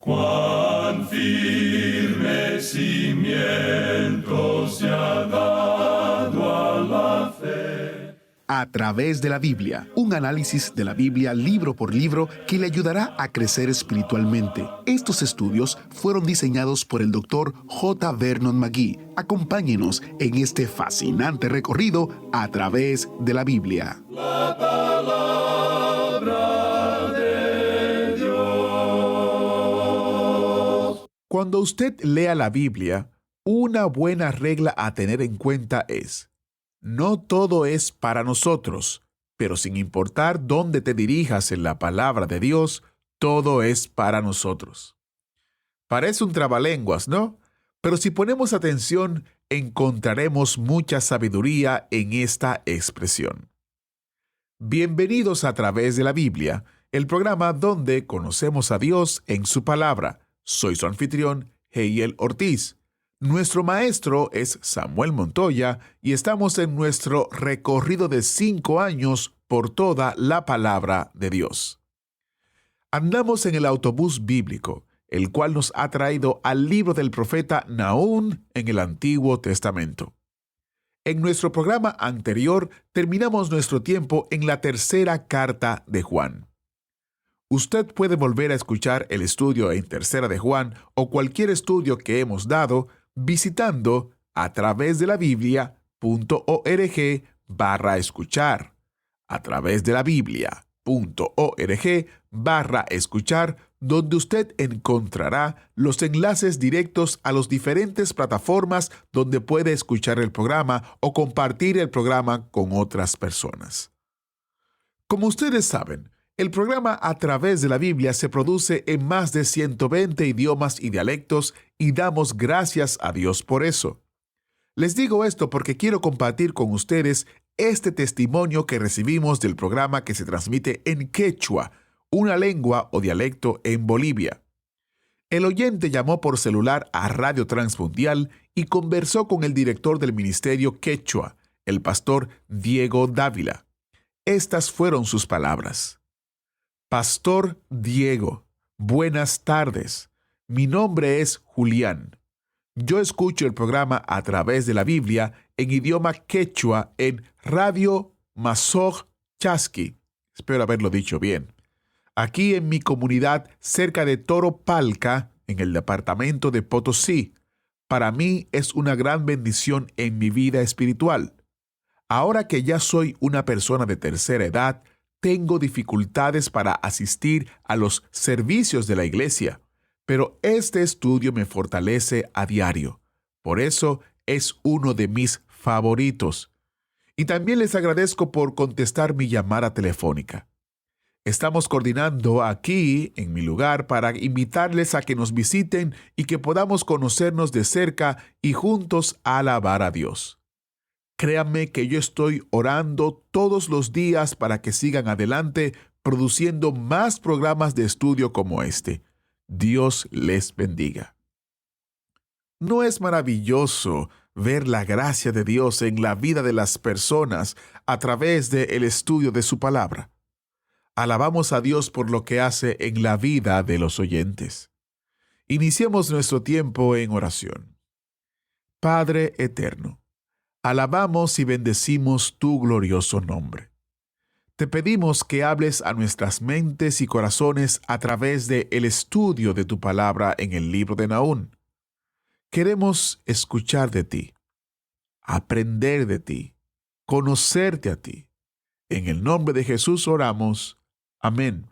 Cuán firme cimiento se ha dado a la fe. A través de la Biblia, un análisis de la Biblia libro por libro que le ayudará a crecer espiritualmente. Estos estudios fueron diseñados por el Dr. J. Vernon McGee. Acompáñenos en este fascinante recorrido a través de la Biblia. La palabra de Dios. Cuando usted lea la Biblia, una buena regla a tener en cuenta es: no todo es para nosotros, pero sin importar dónde te dirijas en la palabra de Dios, todo es para nosotros. Parece un trabalenguas, ¿no? Pero si ponemos atención, encontraremos mucha sabiduría en esta expresión. Bienvenidos a través de la Biblia, el programa donde conocemos a Dios en su palabra. Soy su anfitrión, Heiel Ortiz. Nuestro maestro es Samuel Montoya y estamos en nuestro recorrido de 5 años por toda la palabra de Dios. Andamos en el autobús bíblico, el cual nos ha traído al libro del profeta Nahum en el Antiguo Testamento. En nuestro programa anterior terminamos nuestro tiempo en la tercera carta de Juan. Usted puede volver a escuchar el estudio en Tercera de Juan o cualquier estudio que hemos dado visitando a través de la Biblia.org/escuchar. A través de la Biblia.org/escuchar, donde usted encontrará los enlaces directos a las diferentes plataformas donde puede escuchar el programa o compartir el programa con otras personas. Como ustedes saben, el programa A Través de la Biblia se produce en más de 120 idiomas y dialectos y damos gracias a Dios por eso. Les digo esto porque quiero compartir con ustedes este testimonio que recibimos del programa que se transmite en quechua, una lengua o dialecto en Bolivia. El oyente llamó por celular a Radio Transmundial y conversó con el director del ministerio quechua, el pastor Diego Dávila. Estas fueron sus palabras. Pastor Diego, buenas tardes. Mi nombre es Julián. Yo escucho el programa A Través de la Biblia en idioma quechua en Radio Mazog Chasqui. Espero haberlo dicho bien. Aquí en mi comunidad cerca de Toropalca, en el departamento de Potosí. Para mí es una gran bendición en mi vida espiritual. Ahora que ya soy una persona de tercera edad, tengo dificultades para asistir a los servicios de la iglesia, pero este estudio me fortalece a diario. Por eso es uno de mis favoritos. Y también les agradezco por contestar mi llamada telefónica. Estamos coordinando aquí, en mi lugar, para invitarles a que nos visiten y que podamos conocernos de cerca y juntos alabar a Dios. Créanme que yo estoy orando todos los días para que sigan adelante produciendo más programas de estudio como este. Dios les bendiga. ¿No es maravilloso ver la gracia de Dios en la vida de las personas a través del estudio de su palabra? Alabamos a Dios por lo que hace en la vida de los oyentes. Iniciemos nuestro tiempo en oración. Padre eterno, alabamos y bendecimos tu glorioso nombre. Te pedimos que hables a nuestras mentes y corazones a través del estudio de tu palabra en el libro de Nahum. Queremos escuchar de ti, aprender de ti, conocerte a ti. En el nombre de Jesús oramos. Amén.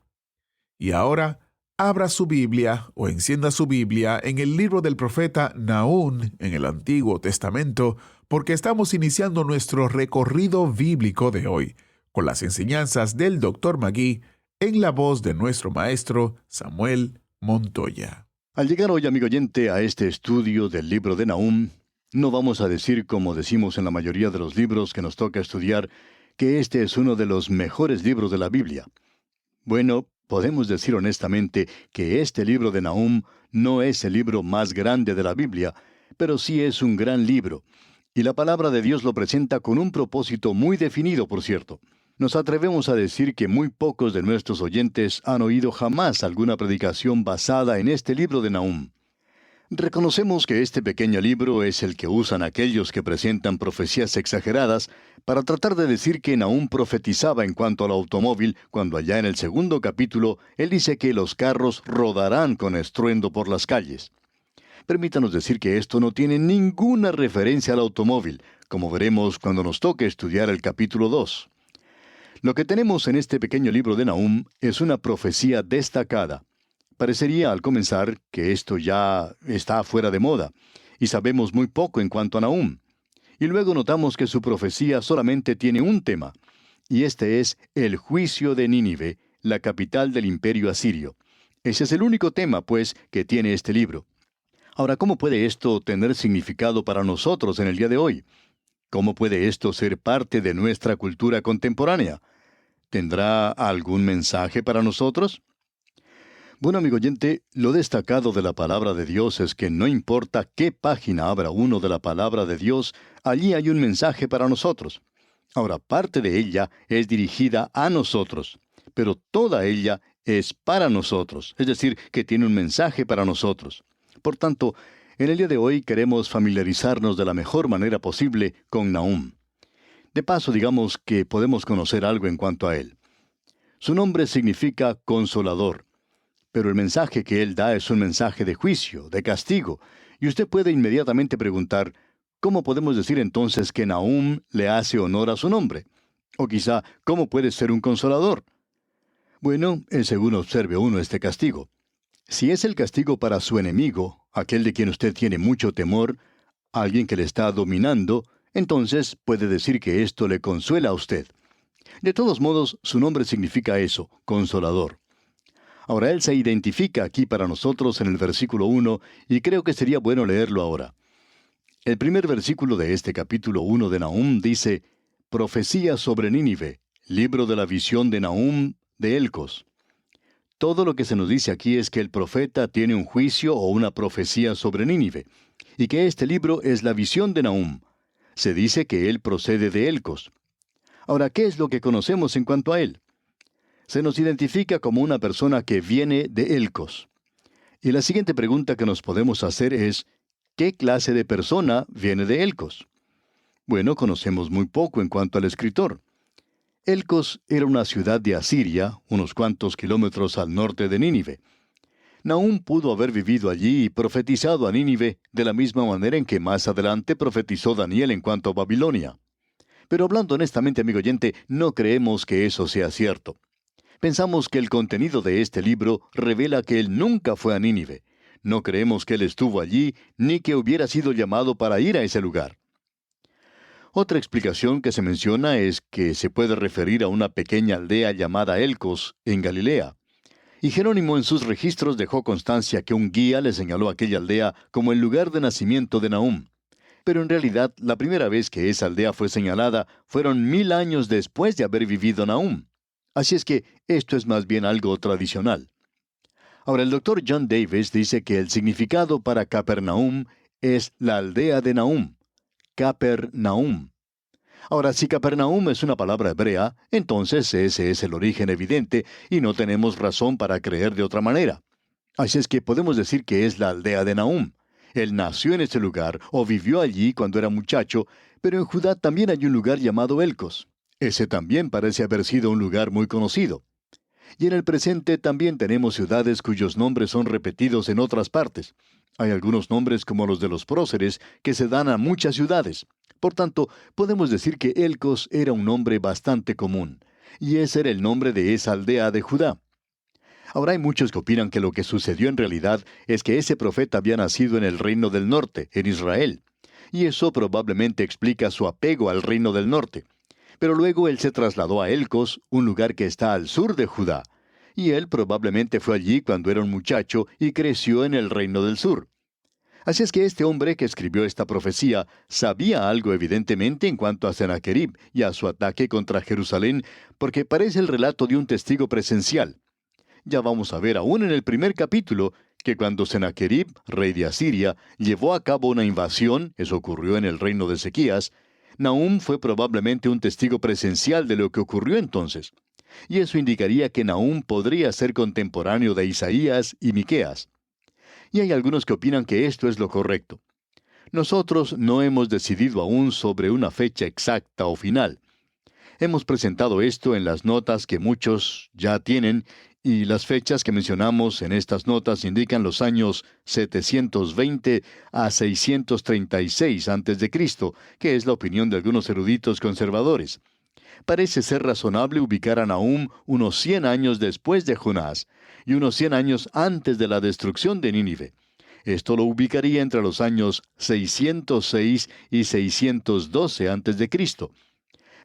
Y ahora, abra su Biblia o encienda su Biblia en el libro del profeta Nahum en el Antiguo Testamento, porque estamos iniciando nuestro recorrido bíblico de hoy, con las enseñanzas del Dr. McGee en la voz de nuestro maestro Samuel Montoya. Al llegar hoy, amigo oyente, a este estudio del libro de Nahum, no vamos a decir, como decimos en la mayoría de los libros que nos toca estudiar, que este es uno de los mejores libros de la Biblia. Bueno, podemos decir honestamente que este libro de Nahum no es el libro más grande de la Biblia, pero sí es un gran libro. Y la palabra de Dios lo presenta con un propósito muy definido, por cierto. Nos atrevemos a decir que muy pocos de nuestros oyentes han oído jamás alguna predicación basada en este libro de Nahum. Reconocemos que este pequeño libro es el que usan aquellos que presentan profecías exageradas para tratar de decir que Nahum profetizaba en cuanto al automóvil, cuando allá en el segundo capítulo él dice que los carros rodarán con estruendo por las calles. Permítanos decir que esto no tiene ninguna referencia al automóvil, como veremos cuando nos toque estudiar el capítulo 2. Lo que tenemos en este pequeño libro de Nahum es una profecía destacada. Parecería al comenzar que esto ya está fuera de moda, y sabemos muy poco en cuanto a Nahum. Y luego notamos que su profecía solamente tiene un tema, y este es el juicio de Nínive, la capital del imperio asirio. Ese es el único tema, pues, que tiene este libro. Ahora, ¿cómo puede esto tener significado para nosotros en el día de hoy? ¿Cómo puede esto ser parte de nuestra cultura contemporánea? ¿Tendrá algún mensaje para nosotros? Bueno, amigo oyente, lo destacado de la palabra de Dios es que no importa qué página abra uno de la palabra de Dios, allí hay un mensaje para nosotros. Ahora, parte de ella es dirigida a nosotros, pero toda ella es para nosotros, es decir, que tiene un mensaje para nosotros. Por tanto, en el día de hoy queremos familiarizarnos de la mejor manera posible con Nahum. De paso, digamos que podemos conocer algo en cuanto a él. Su nombre significa consolador. Pero el mensaje que él da es un mensaje de juicio, de castigo, y usted puede inmediatamente preguntar, ¿cómo podemos decir entonces que Nahum le hace honor a su nombre? O quizá, ¿cómo puede ser un consolador? Bueno, es según observe uno este castigo. Si es el castigo para su enemigo, aquel de quien usted tiene mucho temor, alguien que le está dominando, entonces puede decir que esto le consuela a usted. De todos modos, su nombre significa eso, consolador. Ahora, él se identifica aquí para nosotros en el versículo 1, y creo que sería bueno leerlo ahora. El primer versículo de este capítulo 1 de Nahum dice, Profecía sobre Nínive, libro de la visión de Nahum de Elcos. Todo lo que se nos dice aquí es que el profeta tiene un juicio o una profecía sobre Nínive, y que este libro es la visión de Nahum. Se dice que él procede de Elcos. Ahora, ¿qué es lo que conocemos en cuanto a él? Se nos identifica como una persona que viene de Elcos. Y la siguiente pregunta que nos podemos hacer es, ¿qué clase de persona viene de Elcos? Bueno, conocemos muy poco en cuanto al escritor. Elcos era una ciudad de Asiria, unos cuantos kilómetros al norte de Nínive. Nahum pudo haber vivido allí y profetizado a Nínive de la misma manera en que más adelante profetizó Daniel en cuanto a Babilonia. Pero hablando honestamente, amigo oyente, no creemos que eso sea cierto. Pensamos que el contenido de este libro revela que él nunca fue a Nínive. No creemos que él estuvo allí, ni que hubiera sido llamado para ir a ese lugar. Otra explicación que se menciona es que se puede referir a una pequeña aldea llamada Elcos, en Galilea. Y Jerónimo en sus registros dejó constancia que un guía le señaló aquella aldea como el lugar de nacimiento de Nahum. Pero en realidad, la primera vez que esa aldea fue señalada fueron 1000 años después de haber vivido Nahum. Así es que esto es más bien algo tradicional. Ahora, el doctor John Davis dice que el significado para Capernaum es la aldea de Nahum. Capernaum. Ahora, si Capernaum es una palabra hebrea, entonces ese es el origen evidente y no tenemos razón para creer de otra manera. Así es que podemos decir que es la aldea de Nahum. Él nació en ese lugar o vivió allí cuando era muchacho, pero en Judá también hay un lugar llamado Elcos. Ese también parece haber sido un lugar muy conocido. Y en el presente también tenemos ciudades cuyos nombres son repetidos en otras partes. Hay algunos nombres como los de los próceres que se dan a muchas ciudades. Por tanto, podemos decir que Elcos era un nombre bastante común. Y ese era el nombre de esa aldea de Judá. Ahora hay muchos que opinan que lo que sucedió en realidad es que ese profeta había nacido en el reino del norte, en Israel. Y eso probablemente explica su apego al reino del norte. Pero luego él se trasladó a Elcos, un lugar que está al sur de Judá. Y él probablemente fue allí cuando era un muchacho y creció en el reino del sur. Así es que este hombre que escribió esta profecía sabía algo evidentemente en cuanto a Sennacherib y a su ataque contra Jerusalén, porque parece el relato de un testigo presencial. Ya vamos a ver aún en el primer capítulo que cuando Sennacherib, rey de Asiria, llevó a cabo una invasión, eso ocurrió en el reino de Ezequías, Nahum fue probablemente un testigo presencial de lo que ocurrió entonces. Y eso indicaría que Nahum podría ser contemporáneo de Isaías y Miqueas. Y hay algunos que opinan que esto es lo correcto. Nosotros no hemos decidido aún sobre una fecha exacta o final. Hemos presentado esto en las notas que muchos ya tienen, y las fechas que mencionamos en estas notas indican los años 720 a 636 a.C., que es la opinión de algunos eruditos conservadores. Parece ser razonable ubicar a Nahum unos 100 años después de Jonás y unos 100 años antes de la destrucción de Nínive. Esto lo ubicaría entre los años 606 y 612 a.C.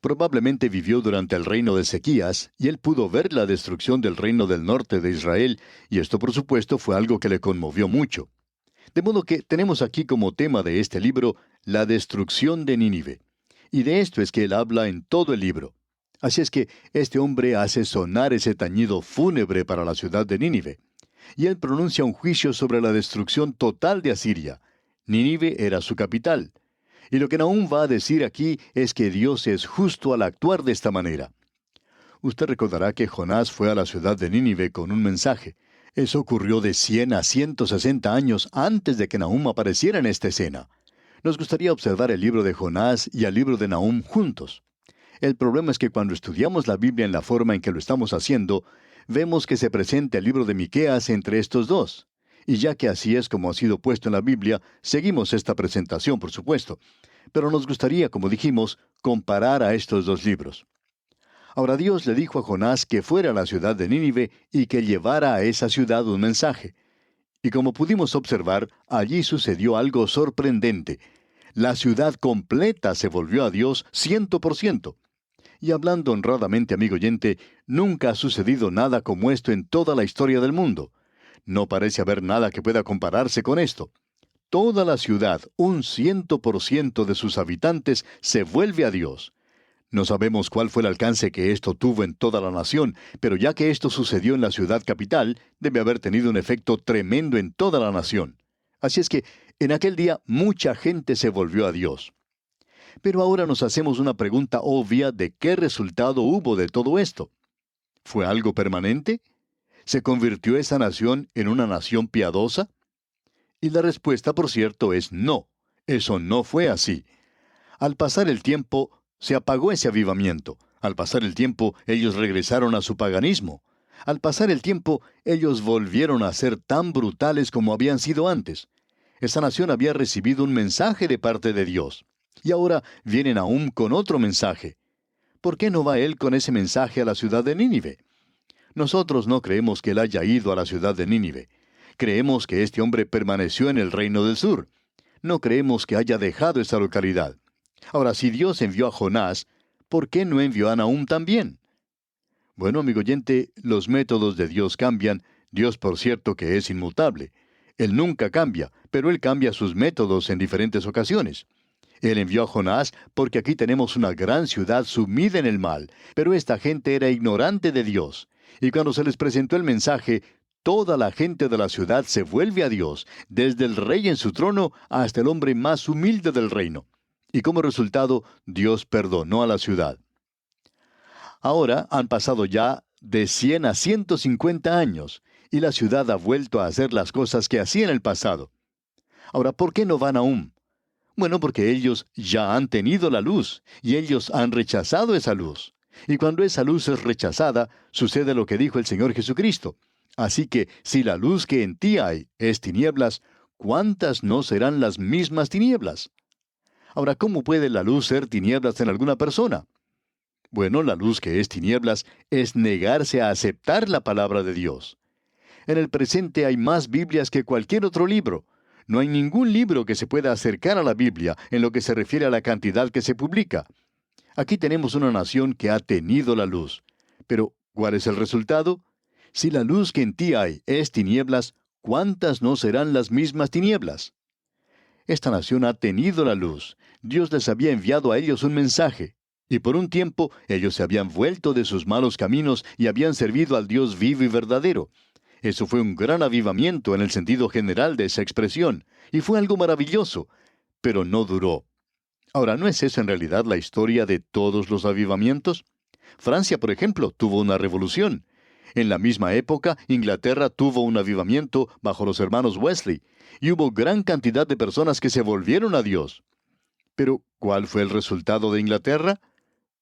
Probablemente vivió durante el reino de Ezequías, y él pudo ver la destrucción del reino del norte de Israel, y esto por supuesto fue algo que le conmovió mucho. De modo que tenemos aquí como tema de este libro la destrucción de Nínive. Y de esto es que él habla en todo el libro. Así es que este hombre hace sonar ese tañido fúnebre para la ciudad de Nínive. Y él pronuncia un juicio sobre la destrucción total de Asiria. Nínive era su capital. Y lo que Nahum va a decir aquí es que Dios es justo al actuar de esta manera. Usted recordará que Jonás fue a la ciudad de Nínive con un mensaje. Eso ocurrió de 100 a 160 años antes de que Nahum apareciera en esta escena. Nos gustaría observar el libro de Jonás y el libro de Nahum juntos. El problema es que cuando estudiamos la Biblia en la forma en que lo estamos haciendo, vemos que se presenta el libro de Miqueas entre estos dos. Y ya que así es como ha sido puesto en la Biblia, seguimos esta presentación, por supuesto. Pero nos gustaría, como dijimos, comparar a estos dos libros. Ahora Dios le dijo a Jonás que fuera a la ciudad de Nínive y que llevara a esa ciudad un mensaje. Y como pudimos observar, allí sucedió algo sorprendente. La ciudad completa se volvió a Dios 100%. Y hablando honradamente, amigo oyente, nunca ha sucedido nada como esto en toda la historia del mundo. No parece haber nada que pueda compararse con esto. Toda la ciudad, un 100% de sus habitantes, se vuelve a Dios. No sabemos cuál fue el alcance que esto tuvo en toda la nación, pero ya que esto sucedió en la ciudad capital, debe haber tenido un efecto tremendo en toda la nación. Así es que, en aquel día, mucha gente se volvió a Dios. Pero ahora nos hacemos una pregunta obvia de qué resultado hubo de todo esto. ¿Fue algo permanente? ¿Se convirtió esa nación en una nación piadosa? Y la respuesta, por cierto, es no. Eso no fue así. Al pasar el tiempo, se apagó ese avivamiento. Al pasar el tiempo, ellos regresaron a su paganismo. Al pasar el tiempo, ellos volvieron a ser tan brutales como habían sido antes. Esa nación había recibido un mensaje de parte de Dios. Y ahora viene Nahum con otro mensaje. ¿Por qué no va él con ese mensaje a la ciudad de Nínive? Nosotros no creemos que él haya ido a la ciudad de Nínive. Creemos que este hombre permaneció en el reino del sur. No creemos que haya dejado esa localidad. Ahora, si Dios envió a Jonás, ¿por qué no envió a Nahum también? Bueno, amigo oyente, los métodos de Dios cambian. Dios, por cierto, que es inmutable. Él nunca cambia, pero Él cambia sus métodos en diferentes ocasiones. Él envió a Jonás porque aquí tenemos una gran ciudad sumida en el mal, pero esta gente era ignorante de Dios. Y cuando se les presentó el mensaje, toda la gente de la ciudad se vuelve a Dios, desde el rey en su trono hasta el hombre más humilde del reino. Y como resultado, Dios perdonó a la ciudad. Ahora han pasado ya de 100 a 150 años, y la ciudad ha vuelto a hacer las cosas que hacía en el pasado. Ahora, ¿por qué no van aún? Bueno, porque ellos ya han tenido la luz, y ellos han rechazado esa luz. Y cuando esa luz es rechazada, sucede lo que dijo el Señor Jesucristo. Así que, si la luz que en ti hay es tinieblas, ¿cuántas no serán las mismas tinieblas? Ahora, ¿cómo puede la luz ser tinieblas en alguna persona? Bueno, la luz que es tinieblas es negarse a aceptar la palabra de Dios. En el presente hay más Biblias que cualquier otro libro. No hay ningún libro que se pueda acercar a la Biblia en lo que se refiere a la cantidad que se publica. Aquí tenemos una nación que ha tenido la luz. Pero, ¿cuál es el resultado? Si la luz que en ti hay es tinieblas, ¿cuántas no serán las mismas tinieblas? Esta nación ha tenido la luz. Dios les había enviado a ellos un mensaje. Y por un tiempo ellos se habían vuelto de sus malos caminos y habían servido al Dios vivo y verdadero. Eso fue un gran avivamiento en el sentido general de esa expresión, y fue algo maravilloso, pero no duró. Ahora, ¿no es eso en realidad la historia de todos los avivamientos? Francia, por ejemplo, tuvo una revolución. En la misma época, Inglaterra tuvo un avivamiento bajo los hermanos Wesley, y hubo gran cantidad de personas que se volvieron a Dios. Pero, ¿cuál fue el resultado de Inglaterra?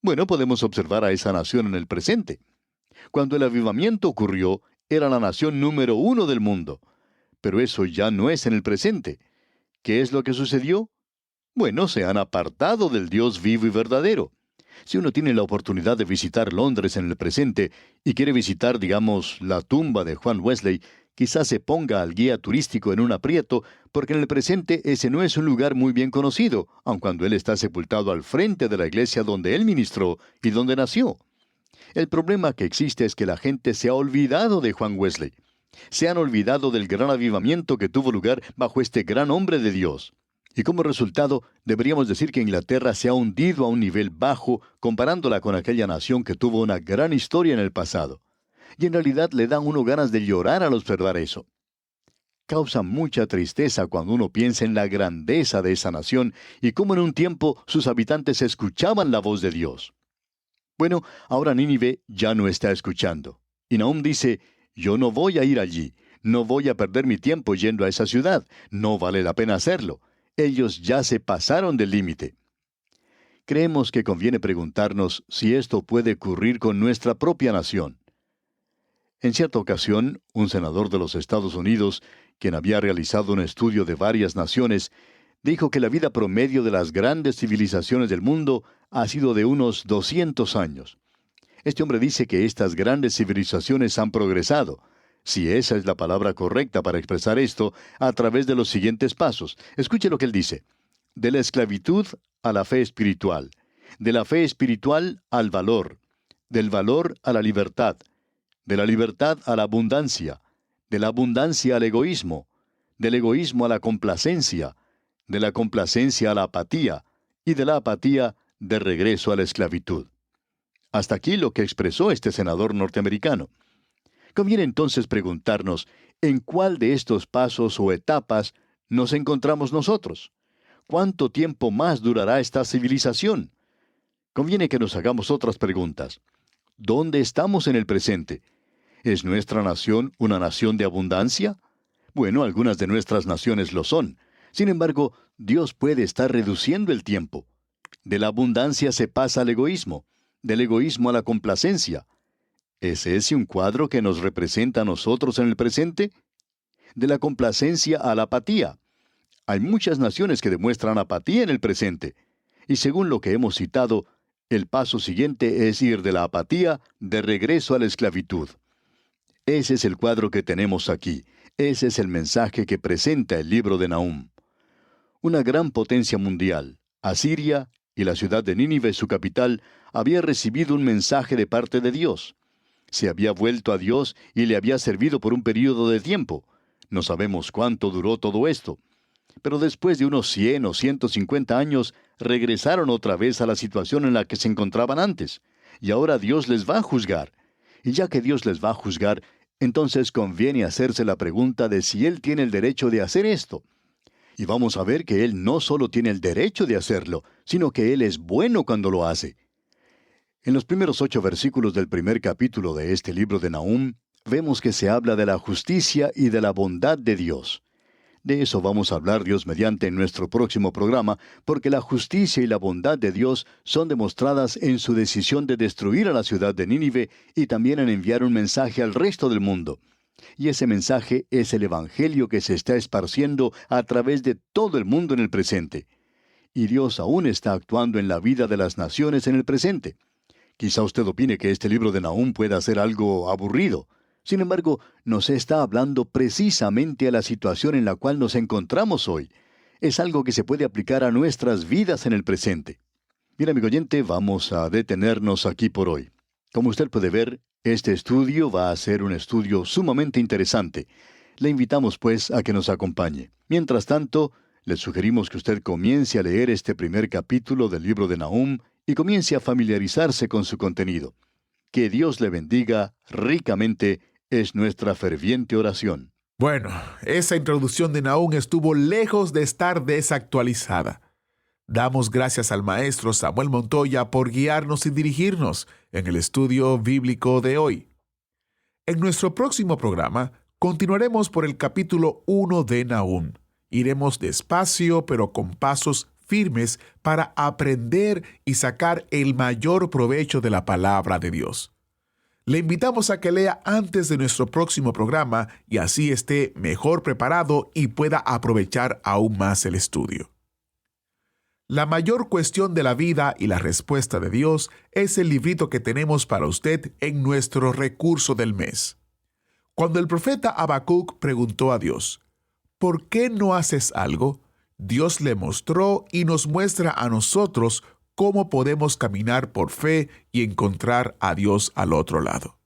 Bueno, podemos observar a esa nación en el presente. Cuando el avivamiento ocurrió, era la nación número 1 del mundo. Pero eso ya no es en el presente. ¿Qué es lo que sucedió? Bueno, se han apartado del Dios vivo y verdadero. Si uno tiene la oportunidad de visitar Londres en el presente y quiere visitar, digamos, la tumba de Juan Wesley, quizás se ponga al guía turístico en un aprieto, porque en el presente ese no es un lugar muy bien conocido, aun cuando él está sepultado al frente de la iglesia donde él ministró y donde nació. El problema que existe es que la gente se ha olvidado de Juan Wesley. Se han olvidado del gran avivamiento que tuvo lugar bajo este gran hombre de Dios. Y como resultado, deberíamos decir que Inglaterra se ha hundido a un nivel bajo comparándola con aquella nación que tuvo una gran historia en el pasado. Y en realidad le dan uno ganas de llorar al observar eso. Causa mucha tristeza cuando uno piensa en la grandeza de esa nación y cómo en un tiempo sus habitantes escuchaban la voz de Dios. Bueno, ahora Nínive ya no está escuchando. Y Nahum dice, yo no voy a ir allí, no voy a perder mi tiempo yendo a esa ciudad, no vale la pena hacerlo. Ellos ya se pasaron del límite. Creemos que conviene preguntarnos si esto puede ocurrir con nuestra propia nación. En cierta ocasión, un senador de los Estados Unidos, quien había realizado un estudio de varias naciones, dijo que la vida promedio de las grandes civilizaciones del mundo ha sido de unos 200 años. Este hombre dice que estas grandes civilizaciones han progresado, si esa es la palabra correcta para expresar esto, a través de los siguientes pasos. Escuche lo que él dice. De la esclavitud a la fe espiritual, de la fe espiritual al valor, del valor a la libertad, de la libertad a la abundancia, de la abundancia al egoísmo, del egoísmo a la complacencia, de la complacencia a la apatía, y de la apatía de regreso a la esclavitud. Hasta aquí lo que expresó este senador norteamericano. Conviene entonces preguntarnos, ¿en cuál de estos pasos o etapas nos encontramos nosotros? ¿Cuánto tiempo más durará esta civilización? Conviene que nos hagamos otras preguntas. ¿Dónde estamos en el presente? ¿Es nuestra nación una nación de abundancia? Bueno, algunas de nuestras naciones lo son. Sin embargo, Dios puede estar reduciendo el tiempo. De la abundancia se pasa al egoísmo, del egoísmo a la complacencia. ¿Es ese un cuadro que nos representa a nosotros en el presente? De la complacencia a la apatía. Hay muchas naciones que demuestran apatía en el presente. Y según lo que hemos citado, el paso siguiente es ir de la apatía de regreso a la esclavitud. Ese es el cuadro que tenemos aquí. Ese es el mensaje que presenta el libro de Nahum. Una gran potencia mundial, Asiria, y la ciudad de Nínive, su capital, había recibido un mensaje de parte de Dios. Se había vuelto a Dios y le había servido por un período de tiempo. No sabemos cuánto duró todo esto. Pero después de unos 100 o 150 años, regresaron otra vez a la situación en la que se encontraban antes. Y ahora Dios les va a juzgar. Y ya que Dios les va a juzgar, entonces conviene hacerse la pregunta de si Él tiene el derecho de hacer esto. Y vamos a ver que Él no solo tiene el derecho de hacerlo, sino que Él es bueno cuando lo hace. En los primeros 8 versículos del primer capítulo de este libro de Nahum, vemos que se habla de la justicia y de la bondad de Dios. De eso vamos a hablar Dios mediante en nuestro próximo programa, porque la justicia y la bondad de Dios son demostradas en su decisión de destruir a la ciudad de Nínive y también en enviar un mensaje al resto del mundo. Y ese mensaje es el Evangelio que se está esparciendo a través de todo el mundo en el presente. Y Dios aún está actuando en la vida de las naciones en el presente. Quizá usted opine que este libro de Nahum pueda ser algo aburrido. Sin embargo, nos está hablando precisamente a la situación en la cual nos encontramos hoy. Es algo que se puede aplicar a nuestras vidas en el presente. Mira, amigo oyente, vamos a detenernos aquí por hoy. Como usted puede ver, este estudio va a ser un estudio sumamente interesante. Le invitamos, pues, a que nos acompañe. Mientras tanto, le sugerimos que usted comience a leer este primer capítulo del libro de Nahum y comience a familiarizarse con su contenido. Que Dios le bendiga ricamente es nuestra ferviente oración. Bueno, esa introducción de Nahum estuvo lejos de estar desactualizada. Damos gracias al maestro Samuel Montoya por guiarnos y dirigirnos en el estudio bíblico de hoy. En nuestro próximo programa, continuaremos por el capítulo 1 de Nahum. Iremos despacio, pero con pasos firmes para aprender y sacar el mayor provecho de la palabra de Dios. Le invitamos a que lea antes de nuestro próximo programa y así esté mejor preparado y pueda aprovechar aún más el estudio. La mayor cuestión de la vida y la respuesta de Dios es el librito que tenemos para usted en nuestro recurso del mes. Cuando el profeta Habacuc preguntó a Dios, ¿por qué no haces algo?, Dios le mostró y nos muestra a nosotros cómo podemos caminar por fe y encontrar a Dios al otro lado.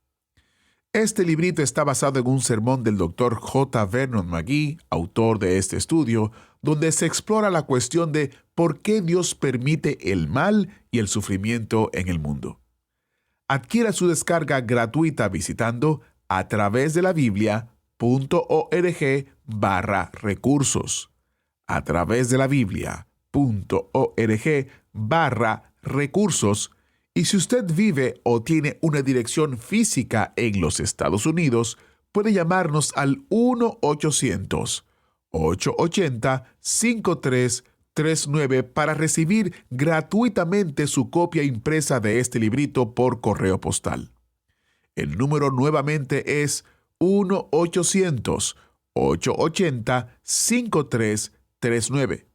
Este librito está basado en un sermón del Dr. J. Vernon McGee, autor de este estudio, donde se explora la cuestión de por qué Dios permite el mal y el sufrimiento en el mundo. Adquiera su descarga gratuita visitando a través de la Biblia.org/recursos. A través de la Biblia.org/recursos. Y si usted vive o tiene una dirección física en los Estados Unidos, puede llamarnos al 1-800-880-5339 para recibir gratuitamente su copia impresa de este librito por correo postal. El número nuevamente es 1-800-880-5339.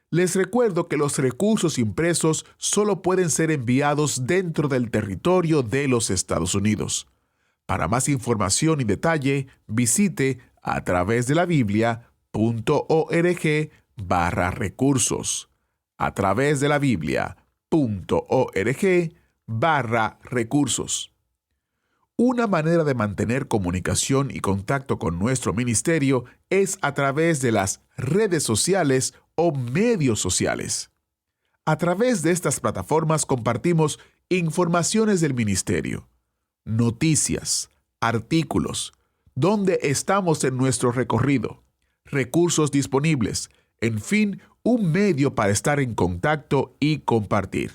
Les recuerdo que los recursos impresos solo pueden ser enviados dentro del territorio de los Estados Unidos. Para más información y detalle, visite a través de la Biblia.org/recursos. A través de la Biblia.org/recursos. Una manera de mantener comunicación y contacto con nuestro ministerio es a través de las redes sociales o medios sociales. A través de estas plataformas compartimos informaciones del ministerio, noticias, artículos, dónde estamos en nuestro recorrido, recursos disponibles, en fin, un medio para estar en contacto y compartir.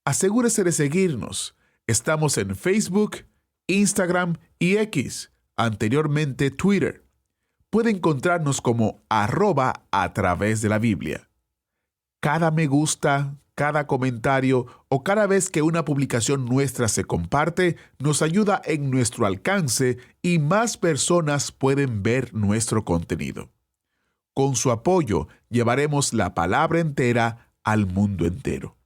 Asegúrese de seguirnos. Estamos en Facebook, Instagram y X, anteriormente Twitter. Puede encontrarnos como @a través de la Biblia. Cada me gusta, cada comentario o cada vez que una publicación nuestra se comparte nos ayuda en nuestro alcance y más personas pueden ver nuestro contenido. Con su apoyo llevaremos la palabra entera al mundo entero.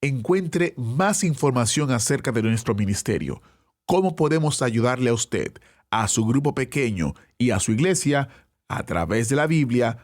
Encuentre más información acerca de nuestro ministerio, cómo podemos ayudarle a usted, a su grupo pequeño y a su iglesia a través de la Biblia.org.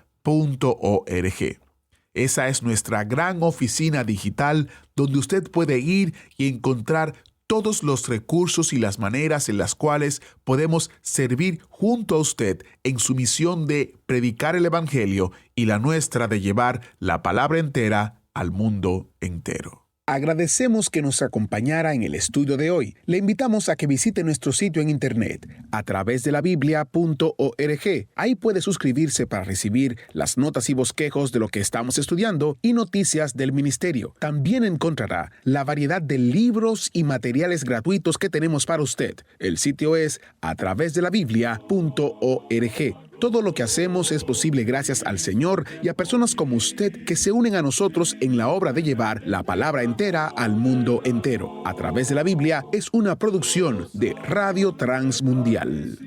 Esa es nuestra gran oficina digital donde usted puede ir y encontrar todos los recursos y las maneras en las cuales podemos servir junto a usted en su misión de predicar el Evangelio y la nuestra de llevar la palabra entera al mundo entero. Agradecemos que nos acompañara en el estudio de hoy. Le invitamos a que visite nuestro sitio en internet a través de la Biblia.org. Ahí puede suscribirse para recibir las notas y bosquejos de lo que estamos estudiando y noticias del ministerio. También encontrará la variedad de libros y materiales gratuitos que tenemos para usted. El sitio es a través de la Biblia.org. Todo lo que hacemos es posible gracias al Señor y a personas como usted que se unen a nosotros en la obra de llevar la palabra entera al mundo entero. A través de la Biblia es una producción de Radio Transmundial.